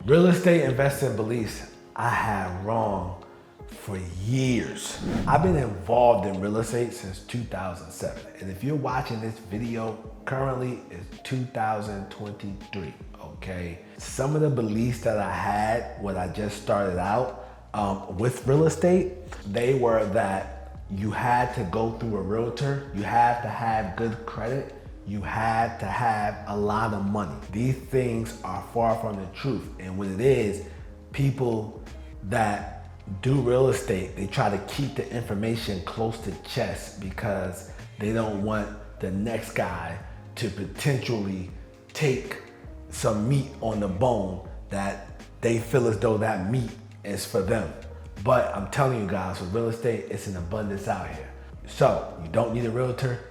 Real estate investing beliefs I had wrong for years. I've been involved in real estate since 2007. And if you're watching this video, currently it's 2023, okay? Some of the beliefs that I had when I just started out with real estate, they were that you had to go through a realtor, you had to have good credit, you had to have a lot of money. These things are far from the truth. And what it is, people that do real estate, they try to keep the information close to chest because they don't want the next guy to potentially take some meat on the bone that they feel as though that meat is for them. But I'm telling you guys, with real estate, it's an abundance out here. So you don't need a realtor,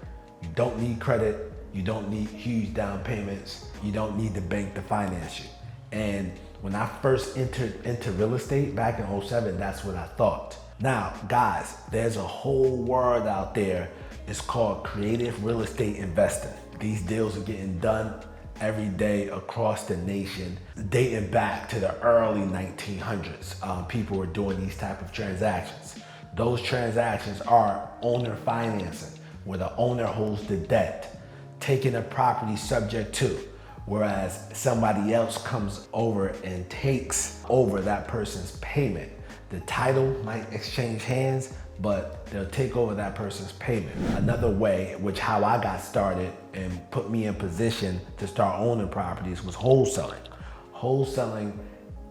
you don't need credit, you don't need huge down payments, you don't need the bank to finance you. And when I first entered into real estate back in 2007, that's what I thought. Now, guys, there's a whole world out there. It's called creative real estate investing. These deals are getting done every day across the nation, dating back to the early 1900s. People were doing these type of transactions. Those transactions are owner financing, where the owner holds the debt, taking a property subject to, whereas somebody else comes over and takes over that person's payment. The title might exchange hands, but they'll take over that person's payment. Another way, which how I got started and put me in position to start owning properties, was wholesaling. Wholesaling,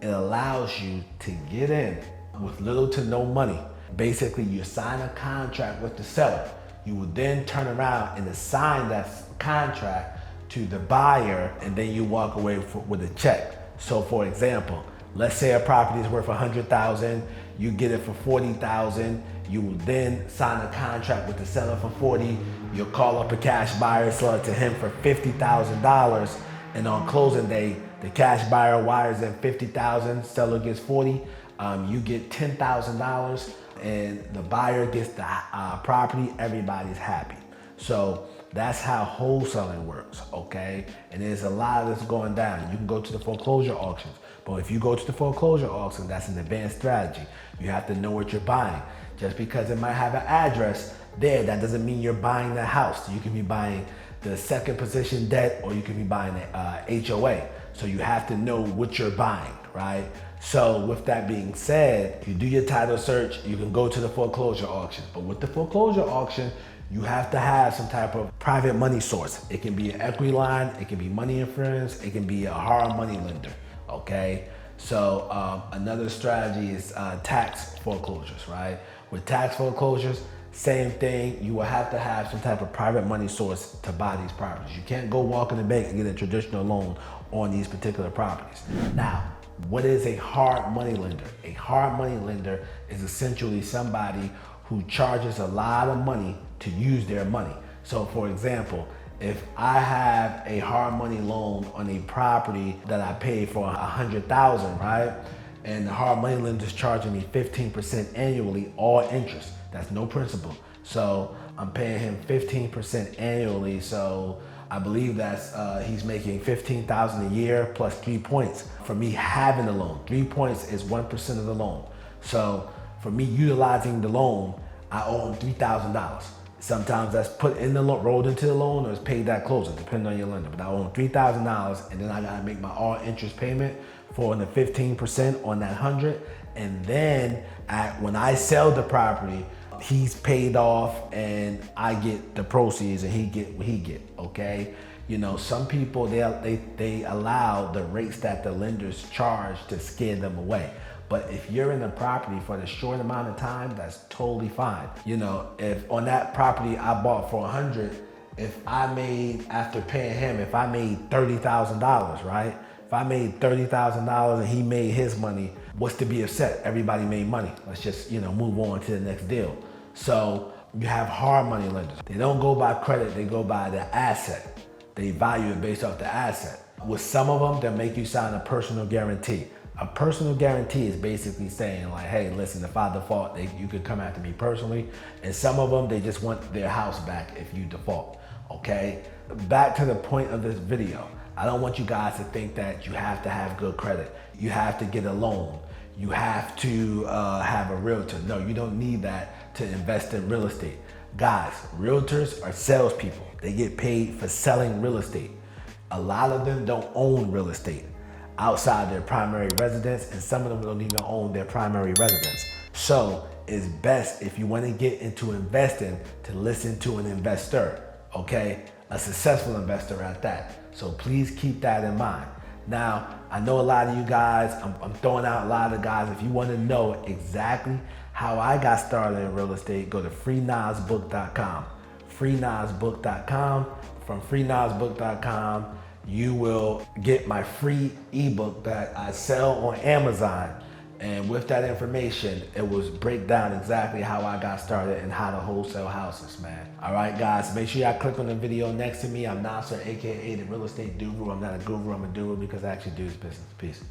it allows you to get in with little to no money. Basically, you sign a contract with the seller. You will then turn around and assign that contract to the buyer, and then you walk away with a check. So for example, let's say a property is worth $100,000, you get it for $40,000, you will then sign a contract with the seller for $40,000, you'll call up a cash buyer, sell it to him for $50,000, and on closing day, the cash buyer wires in $50,000, seller gets $40,000, you get $10,000, and the buyer gets the property, everybody's happy. So that's how wholesaling works, okay? And there's a lot of this going down. You can go to the foreclosure auctions, but if you go to the foreclosure auction, that's an advanced strategy. You have to know what you're buying. Just because it might have an address there, that doesn't mean you're buying the house. You can be buying the second position debt, or you can be buying the HOA. So you have to know what you're buying, right? So with that being said, you do your title search, you can go to the foreclosure auction. But with the foreclosure auction, you have to have some type of private money source. It can be an equity line, it can be money insurance, it can be a hard money lender, okay? So another strategy is tax foreclosures, right? With tax foreclosures, same thing, you will have to have some type of private money source to buy these properties. You can't go walk in the bank and get a traditional loan on these particular properties. Now, what is a hard money lender? A hard money lender is essentially somebody who charges a lot of money to use their money. So for example, if I have a hard money loan on a property that I paid for $100,000, right? And the hard money lender is charging me 15% annually, all interest. That's no principal. So I'm paying him 15% annually. So I believe that's he's making $15,000 a year plus 3 points for me having the loan. 3 points is 1% of the loan. So for me utilizing the loan, I owe him $3,000. Sometimes that's put in the loan, rolled into the loan, or it's paid at closing, depending on your lender. But I owe him $3,000, and then I gotta make my all interest payment for the 15% on that 100. And then when I sell the property, he's paid off, and I get the proceeds, and he get what he get. Okay, you know, some people they allow the rates that the lenders charge to scare them away. But if you're in the property for the short amount of time, that's totally fine. You know, if on that property I bought for 100, if I made, after paying him, if I made $30,000, right? If I made $30,000 and he made his money, what's to be upset? Everybody made money. Let's just, you know, move on to the next deal. So you have hard money lenders. They don't go by credit, they go by the asset. They value it based off the asset. With some of them, they'll make you sign a personal guarantee. A personal guarantee is basically saying like, hey, listen, if I default, you could come after me personally. And some of them, they just want their house back if you default, okay? Back to the point of this video. I don't want you guys to think that you have to have good credit. You have to get a loan. You have to have a realtor. No, you don't need that to invest in real estate. Guys, realtors are salespeople. They get paid for selling real estate. A lot of them don't own real estate outside their primary residence, and some of them don't even own their primary residence. So it's best, if you want to get into investing, to listen to an investor, okay? A successful investor at that. So please keep that in mind. Now, I know a lot of you guys, I'm throwing out a lot of guys, if you want to know exactly how I got started in real estate, go to freenazbook.com. freenazbook.com. From freenazbook.com, you will get my free ebook that I sell on Amazon. And with that information, it will break down exactly how I got started and how to wholesale houses, man. All right, guys, make sure y'all click on the video next to me. I'm Nasser, AKA the Real Estate Guru. I'm not a guru, I'm a doer because I actually do this business. Peace.